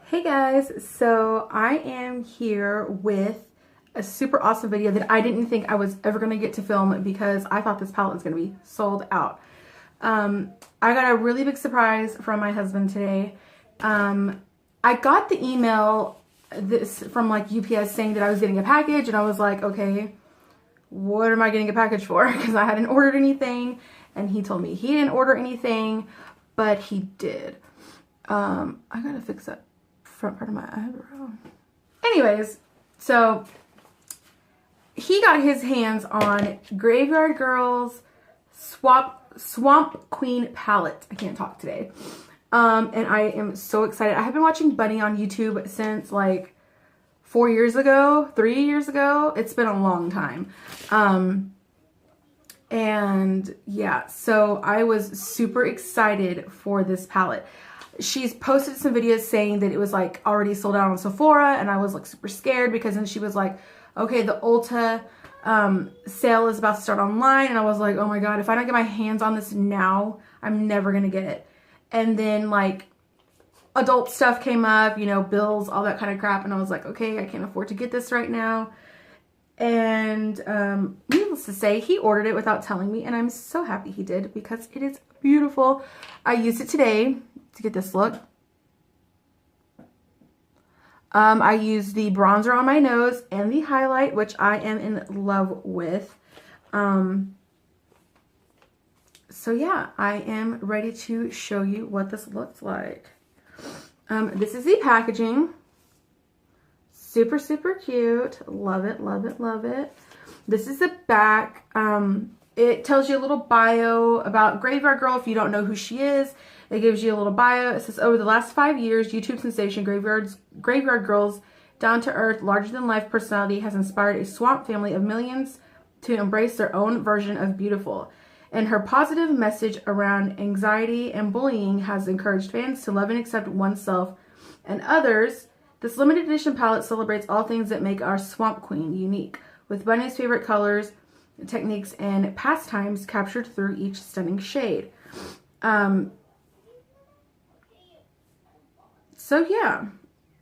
Hey guys, so I am here with a super awesome video that I didn't think I was ever going to get to film because I thought this palette was going to be sold out. I got a really big surprise from my husband today. I got the email from like UPS saying that I was getting a package, and I was like, okay, what am I getting a package for? Because I hadn't ordered anything, and he told me he didn't order anything, but he did. I gotta fix that front part of my eyebrow. Anyways, so he got his hands on Graveyard Girls Swamp Queen palette. I can't talk today. And I am so excited. I have been watching Bunny on YouTube since like 3 years ago. It's been a long time. And yeah, so I was super excited for this palette. She's posted some videos saying that it was like already sold out on Sephora, and I was like super scared because then she was like, okay, the Ulta sale is about to start online, and I was like, oh my god, if I don't get my hands on this now, I'm never gonna get it. And then like adult stuff came up, you know, bills, all that kind of crap, and I was like, okay, I can't afford to get this right now. And needless to say, he ordered it without telling me, and I'm so happy he did because it is beautiful. I used it today to get this look. I used the bronzer on my nose and the highlight, which I am in love with. So yeah, I am ready to show you what this looks like. This is the packaging. Super, super cute. Love it, love it, love it. This is the back. It tells you a little bio about Graveyard Girl if you don't know who she is. It gives you a little bio. It says, over the last 5 years, YouTube sensation Graveyard Girl's down-to-earth, larger-than-life personality has inspired a swamp family of millions to embrace their own version of beautiful. And her positive message around anxiety and bullying has encouraged fans to love and accept oneself and others. This limited edition palette celebrates all things that make our Swamp Queen unique, with Bunny's favorite colors, techniques, and pastimes captured through each stunning shade. So yeah,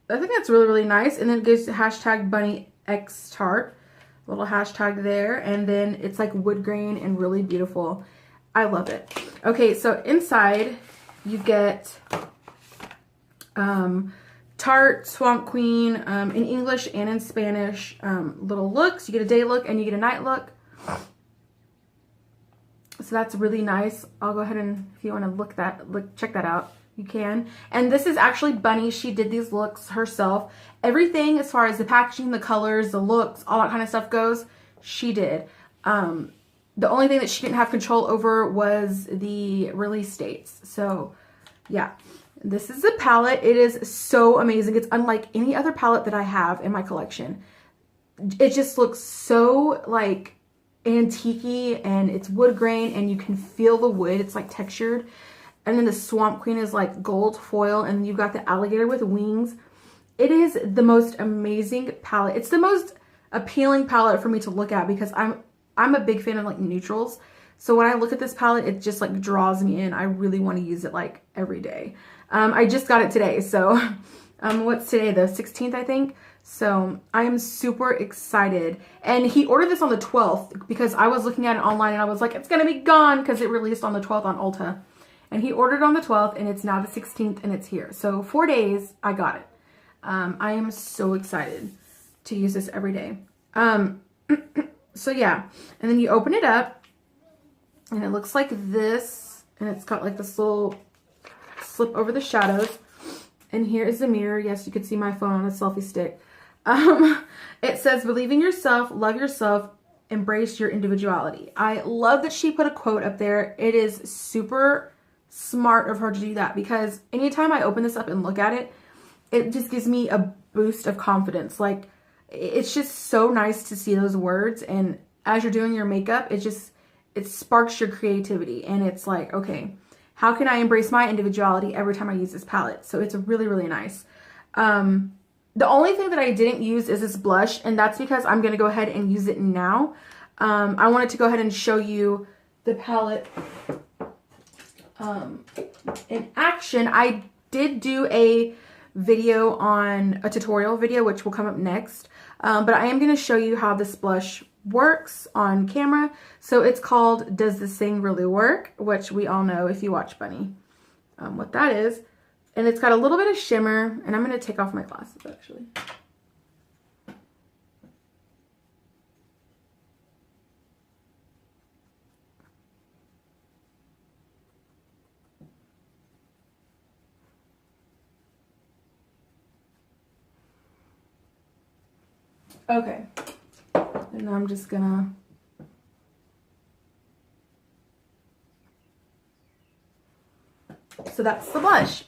I think that's really, really nice. And then it goes to hashtag BunnyXTart, little hashtag there. And then it's like wood grain and really beautiful. I love it. Okay, so inside you get Tarte Swamp Queen in English and in Spanish little looks. You get a day look and you get a night look. So that's really nice. I'll go ahead and, if you want to check that out, you can. And this is actually Bunny. She did these looks herself. Everything as far as the packaging, the colors, the looks, all that kind of stuff goes, she did. The only thing that she didn't have control over was the release dates. So yeah, this is the palette. It is so amazing. It's unlike any other palette that I have in my collection. It just looks so like antique-y, and it's wood grain, and you can feel the wood. It's like textured. And then the Swamp Queen is like gold foil, and you've got the alligator with wings. It is the most amazing palette. It's the most appealing palette for me to look at because I'm a big fan of like neutrals. So when I look at this palette, it just like draws me in. I really want to use it like every day. I just got it today, so what's today? The 16th, I think. So I am super excited. And he ordered this on the 12th because I was looking at it online and I was like, it's gonna be gone because it released on the 12th on Ulta. And he ordered on the 12th, and it's now the 16th, and it's here. So 4 days, I got it. I am so excited to use this every day. So yeah, and then you open it up, and it looks like this, and it's got like this little slip over the shadows. And here is the mirror. Yes, you can see my phone on a selfie stick. It says, believe in yourself, love yourself, embrace your individuality. I love that she put a quote up there. It is super smart of her to do that because anytime I open this up and look at it, it just gives me a boost of confidence. Like, it's just so nice to see those words, and as you're doing your makeup, it sparks your creativity, and it's like, okay, how can I embrace my individuality every time I use this palette? So it's really, really nice. The only thing that I didn't use is this blush, and that's because I'm going to go ahead and use it now. I wanted to go ahead and show you the palette in action. I did do a video on a tutorial video, which will come up next. But I am going to show you how this blush works on camera. So it's called Does This Thing Really Work? Which we all know if you watch Bunny what that is. And it's got a little bit of shimmer, and I'm going to take off my glasses actually. Okay, and now I'm just gonna so that's the blush.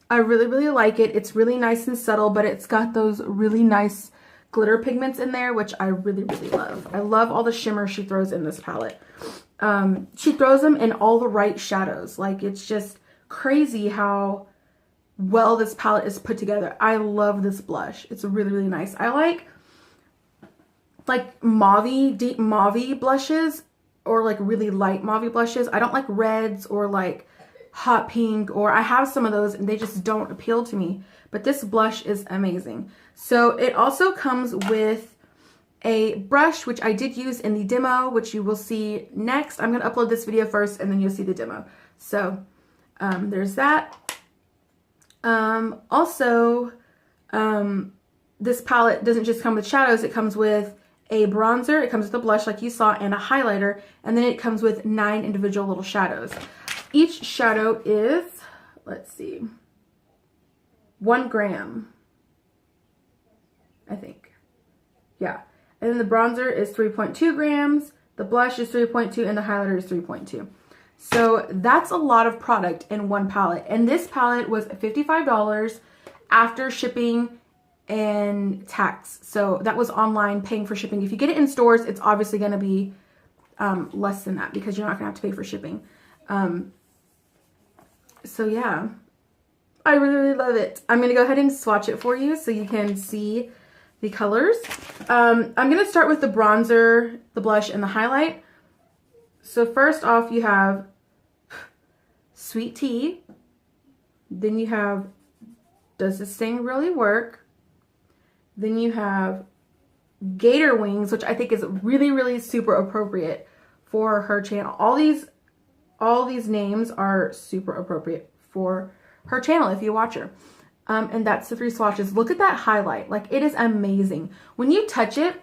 I really, really like it. It's really nice and subtle, but it's got those really nice glitter pigments in there, which I really, really love. I love all the shimmer she throws in this palette. She throws them in all the right shadows. Like, it's just crazy how well this palette is put together. I love this blush. It's really, really nice. I like mauve, deep mauve blushes, or like really light mauve blushes. I don't like reds or like hot pink, or I have some of those and they just don't appeal to me. But this blush is amazing. So it also comes with a brush, which I did use in the demo, which you will see next. I'm going to upload this video first and then you'll see the demo. So there's that. This palette doesn't just come with shadows. It comes with a bronzer, it comes with a blush like you saw, and a highlighter, and then it comes with 9 individual little shadows. Each shadow is, let's see, 1 gram, I think. Yeah. And then the bronzer is 3.2 grams, the blush is 3.2, and the highlighter is 3.2. So that's a lot of product in one palette. And this palette was $55 after shipping and tax. So that was online, paying for shipping. If you get it in stores, it's obviously going to be less than that because you're not going to have to pay for shipping. So yeah, I really, really love it. I'm going to go ahead and swatch it for you so you can see the colors. I'm going to start with the bronzer, the blush, and the highlight. So first off, you have Sweet Tea. Then you have Does This Thing Really Work? Then you have Gator Wings, which I think is really, really super appropriate for her channel. All these names are super appropriate for her channel if you watch her. And that's the 3 swatches. Look at that highlight. Like, it is amazing. When you touch it,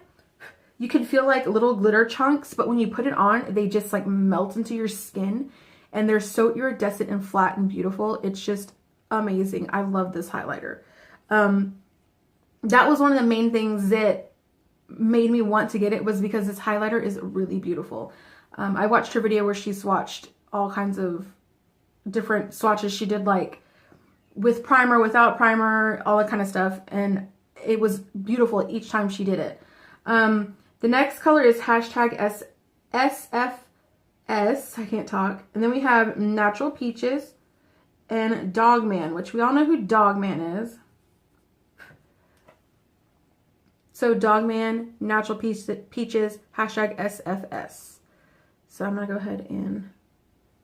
you can feel like little glitter chunks, but when you put it on, they just like melt into your skin. And they're so iridescent and flat and beautiful. It's just amazing. I love this highlighter. That was one of the main things that made me want to get it, was because this highlighter is really beautiful. I watched her video where she swatched all kinds of different swatches. She did like with primer, without primer, all that kind of stuff. And it was beautiful each time she did it. The next color is hashtag SFS. I can't talk. And then we have Natural Peaches and Dogman, which we all know who Dogman is. So Dogman, Natural Peaches, hashtag SFS. So I'm going to go ahead and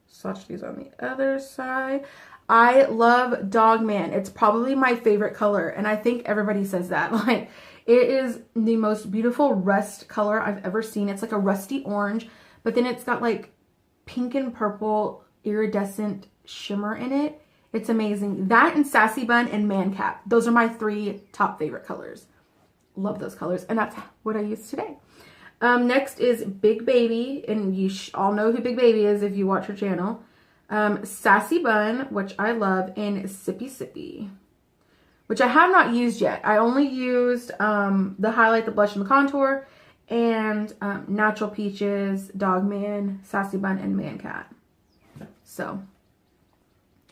swatch these on the other side. I love Dogman. It's probably my favorite color, and I think everybody says that. Like, it is the most beautiful rust color I've ever seen. It's like a rusty orange, but then it's got like pink and purple iridescent shimmer in it. It's amazing. That and Sassy Bun and Mancat. Those are my 3 top favorite colors. Love those colors, and that's what I use today. Next is Big Baby, and you all know who Big Baby is if you watch her channel. Sassy Bun, which I love, and Sippy Sippy, which I have not used yet. I only used the highlight, the blush, and the contour, and Natural Peaches, Dogman, Sassy Bun, and Mancat. So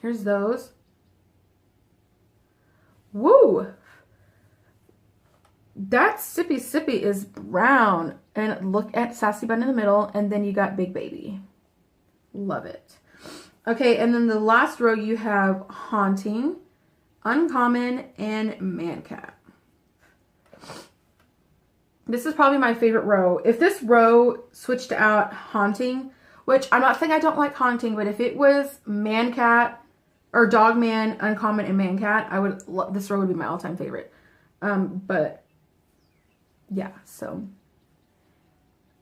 here's those. Woo! That Sippy Sippy is brown, and look at Sassy Bun in the middle, and then you got Big Baby. Love it. Okay, and then the last row you have Haunting, Uncommon, and Mancat. This is probably my favorite row. If this row switched out Haunting, which I'm not saying I don't like Haunting, but if it was Mancat or Dogman, Uncommon, and Mancat. This row would be my all-time favorite. But yeah, so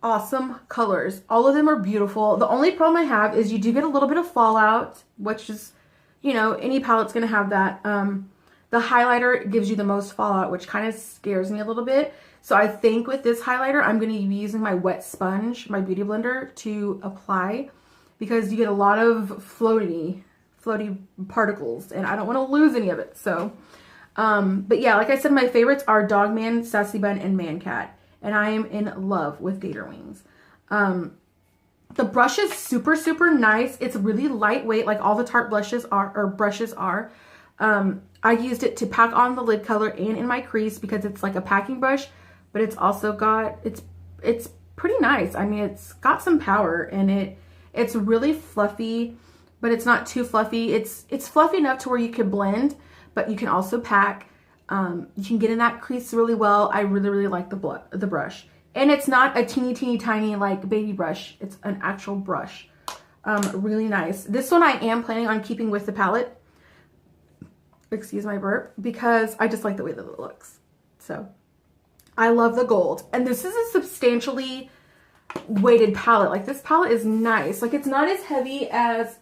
awesome colors. All of them are beautiful. The only problem I have is you do get a little bit of fallout, which is, you know, any palette's gonna have that. The highlighter gives you the most fallout, which kind of scares me a little bit. So I think with this highlighter, I'm gonna be using my wet sponge, my beauty blender, to apply, because you get a lot of floaty particles, and I don't want to lose any of it. So, but yeah, like I said, my favorites are Dogman, Sassy Bun, and Mancat, and I am in love with Gator Wings. The brush is super, super nice. It's really lightweight, like all the Tarte blushes are, or brushes are. I used it to pack on the lid color and in my crease because it's like a packing brush, but it's also got, it's pretty nice. I mean, it's got some power, and it's really fluffy, but it's not too fluffy. It's fluffy enough to where you can blend, but you can also pack. You can get in that crease really well. I really, really like the brush. And it's not a teeny, teeny, tiny like baby brush. It's an actual brush. Really nice. This one I am planning on keeping with the palette. Excuse my burp, because I just like the way that it looks. So I love the gold. And this is a substantially weighted palette. Like, this palette is nice. Like, it's not as heavy as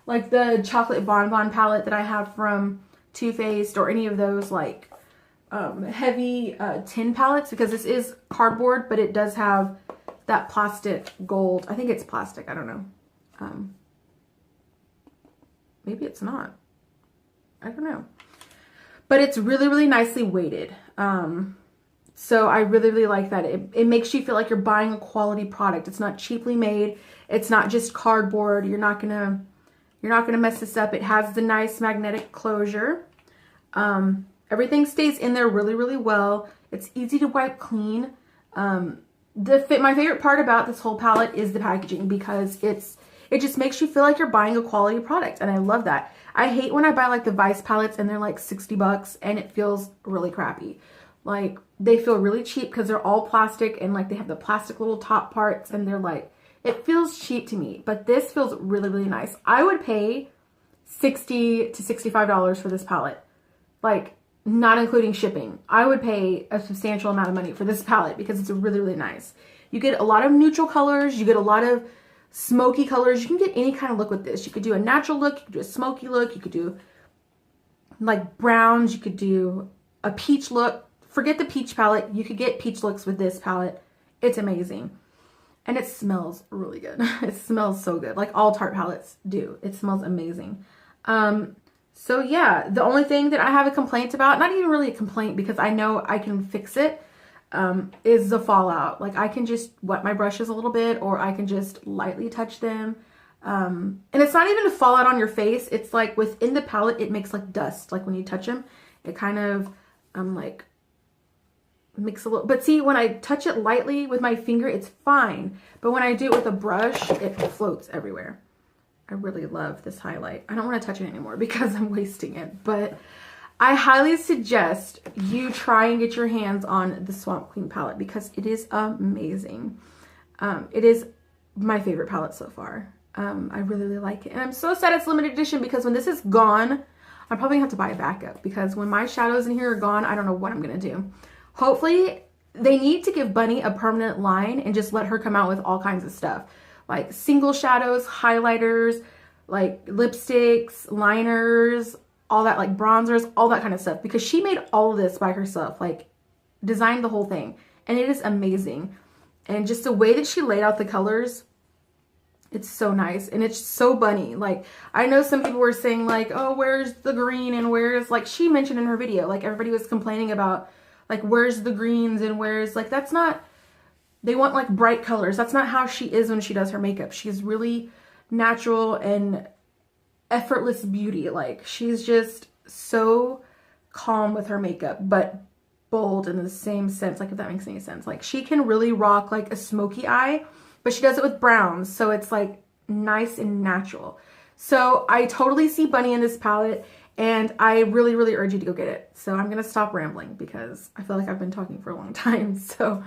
like the chocolate bonbon palette that I have from Too Faced, or any of those like heavy tin palettes, because this is cardboard, but it does have that plastic gold. I think it's plastic. I don't know. Maybe it's not. I don't know. But it's really, really nicely weighted. So I really, really like that. It makes you feel like you're buying a quality product. It's not cheaply made. It's not just cardboard. You're not gonna mess this up. It has the nice magnetic closure. Everything stays in there really, really well. It's easy to wipe clean. My favorite part about this whole palette is the packaging, because it just makes you feel like you're buying a quality product, and I love that. I hate when I buy like the Vice palettes and they're like $60 and it feels really crappy. Like, they feel really cheap because they're all plastic, and like they have the plastic little top parts, and they're like, it feels cheap to me. But this feels really, really nice. I would pay $60 to $65 for this palette, like not including shipping. I would pay a substantial amount of money for this palette because it's really, really nice. You get a lot of neutral colors. You get a lot of smoky colors. You can get any kind of look with this. You could do a natural look. You could do a smoky look. You could do like browns. You could do a peach look. Forget the peach palette. You could get peach looks with this palette. It's amazing. And it smells really good. It smells so good. Like all Tarte palettes do. It smells amazing. So yeah, the only thing that I have a complaint about, not even really a complaint because I know I can fix it, is the fallout. Like, I can just wet my brushes a little bit, or I can just lightly touch them. And it's not even a fallout on your face. It's like within the palette, it makes like dust. Like when you touch them, it kind of, like makes a little, but see, when I touch it lightly with my finger, it's fine. But when I do it with a brush, it floats everywhere. I really love this highlight. I don't want to touch it anymore because I'm wasting it, but I highly suggest you try and get your hands on the Swamp Queen palette because it is amazing. It is my favorite palette so far. I really, really like it. And I'm so sad it's limited edition because when this is gone, I'm probably gonna have to buy a backup because when my shadows in here are gone, I don't know what I'm gonna do. Hopefully, they need to give Bunny a permanent line and just let her come out with all kinds of stuff. Like single shadows, highlighters, like lipsticks, liners, all that, like bronzers, all that kind of stuff. Because she made all of this by herself, like designed the whole thing. And it is amazing. And just the way that she laid out the colors, it's so nice. And it's so Bunny. Like, I know some people were saying like, oh, where's the green and where's, like she mentioned in her video, like everybody was complaining about like, where's the greens and where's, like, that's not, they want like bright colors. That's not how she is when she does her makeup. She's really natural and effortless beauty. Like, she's just so calm with her makeup, but bold in the same sense, like if that makes any sense. Like, she can really rock like a smoky eye, but she does it with browns, so it's like nice and natural. So I totally see Bunny in this palette, and I really, really urge you to go get it. So I'm gonna stop rambling because I feel like I've been talking for a long time. So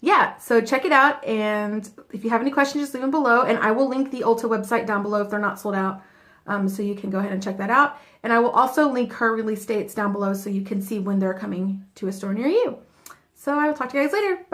yeah, so check it out, and if you have any questions, just leave them below, and I will link the Ulta website down below if they're not sold out. So you can go ahead and check that out. And I will also link her release dates down below so you can see when they're coming to a store near you. So I will talk to you guys later. Bye.